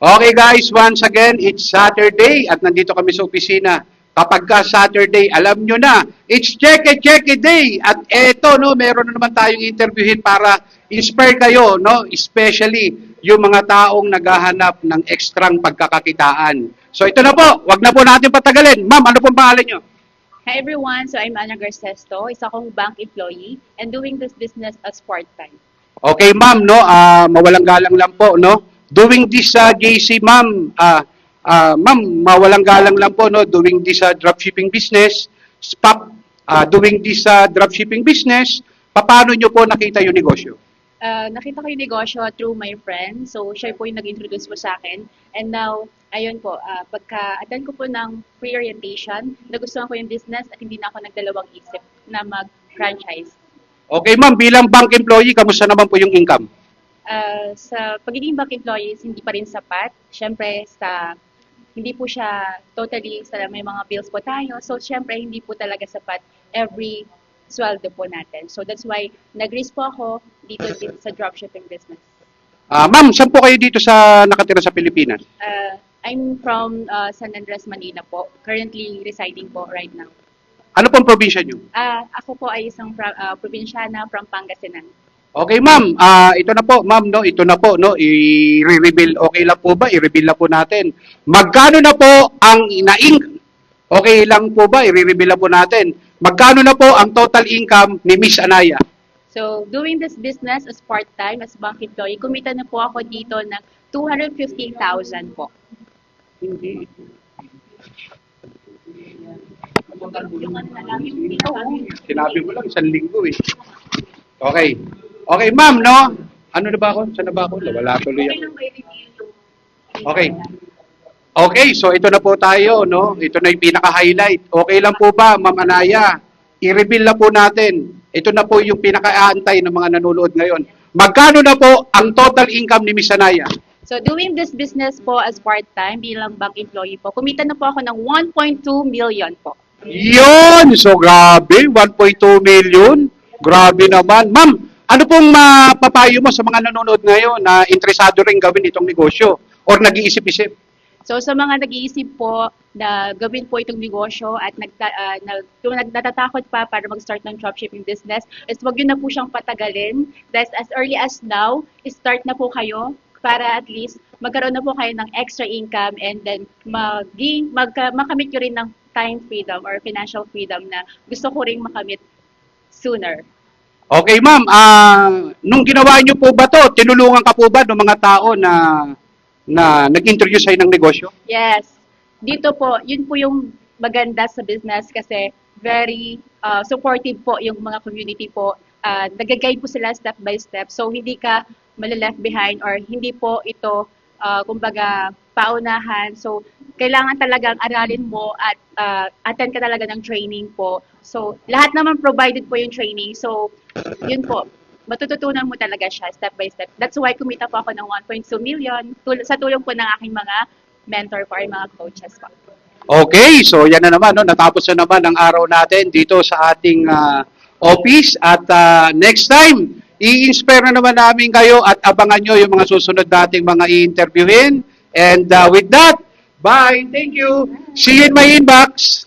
Okay guys, once again, it's Saturday at nandito kami sa opisina. Kapag ka Saturday, alam nyo na, it's check-a day. At eto, no, meron na naman tayong interviewin para inspire kayo, no? Especially yung mga taong naghahanap ng ekstrang pagkakakitaan. So ito na po, wag na po natin patagalin. Ma'am, ano pong pangalan nyo? Hi everyone, so I'm Ana Garcesto, isa akong bank employee and doing this business as part-time. Okay, ma'am, no, mawalang galang lang po, no? Doing this sa JC, ma'am, ma'am, mawalang galang lang po, no? Doing this sa dropshipping business, doing this sa dropshipping business, paano nyo po nakita yung negosyo? Nakita ko yung negosyo through my friend, so siya po yung nag-introduce po sa akin. And now, ayun po, pagka-attend ko po ng pre-orientation, nagustuhan ko yung business at hindi na ako nagdalawang isip na mag-franchise. Okay, ma'am, bilang bank employee, kamusta naman po yung income? Sa pagiging bank employees, hindi pa rin sapat. Siyempre, hindi po siya totally, may mga bills po tayo. So, siyempre, hindi po talaga sapat every sweldo po natin. So, that's why nag-risk po ako dito sa dropshipping business. Ma'am, saan po kayo dito nakatira sa Pilipinas? I'm from San Andres, Manila po. Currently residing po right now. Ano pong probinsya nyo? Ako po ay isang probinsyana from Pangasinan. Okay, ma'am. Ito na po, ma'am, no? Ito na po, no? I-reveal. Okay lang po ba? I-reveal na po natin. Magkano na po ang Okay lang po ba? I-reveal na po natin. Magkano na po ang total income ni Miss Anaya? So, doing this business as part-time, as bank employee, kumita na po ako dito ng 250,000 po. Hindi. Sinabi mo lang, 1 linggo eh. Okay. Okay, ma'am, no? Ano na ba ako? Saan na ba ako? Wala tuloy ako. Okay. Okay, so ito na po tayo, no? Ito na yung pinaka-highlight. Okay lang po ba, Ma'am Anaya? I-reveal na po natin. Ito na po yung pinaka-aantay ng mga nanonood ngayon. Magkano na po ang total income ni Miss Anaya? So, doing this business po as part-time bilang bank employee po, kumita na po ako ng 1.2 million po. Yun! So, grabe. 1.2 million. Grabe naman. Ma'am, ano pong mapapayo mo sa mga nanonood ngayon na interesado rin gawin itong negosyo or nag-iisip-isip? So, sa mga nag-iisip po na gawin po itong negosyo at kung nagtatakot pa para mag-start ng dropshipping business, is wag yun na po siyang patagalin. That's as early as now, start na po kayo para at least magkaroon na po kayo ng extra income and then makamit nyo rin ng time freedom or financial freedom na gusto ko rin makamit sooner. Okay, ma'am. Nung ginawa niyo po ba to, tinulungan ka po ba ng mga tao na nag-introduce sa'yo ng negosyo? Yes. Dito po, yun po yung maganda sa business kasi very supportive po yung mga community po. Nag-guide po sila step by step. So, hindi ka malileft behind or hindi po ito, kumbaga, paunahan. So, kailangan talagang aralin mo at attend ka talaga ng training po. So, lahat naman provided po yung training. So, yun po. Matututunan mo talaga siya step by step. That's why kumita po ako ng 1.2 million sa tulong po ng aking mga mentor po or mga coaches po. Okay, so yan na naman, no? Natapos na naman ang araw natin dito sa ating office at next time, i-inspire na naman namin kayo at abangan nyo yung mga susunod nating mga i-interviewin. And with that, bye! Thank you! See you in my inbox!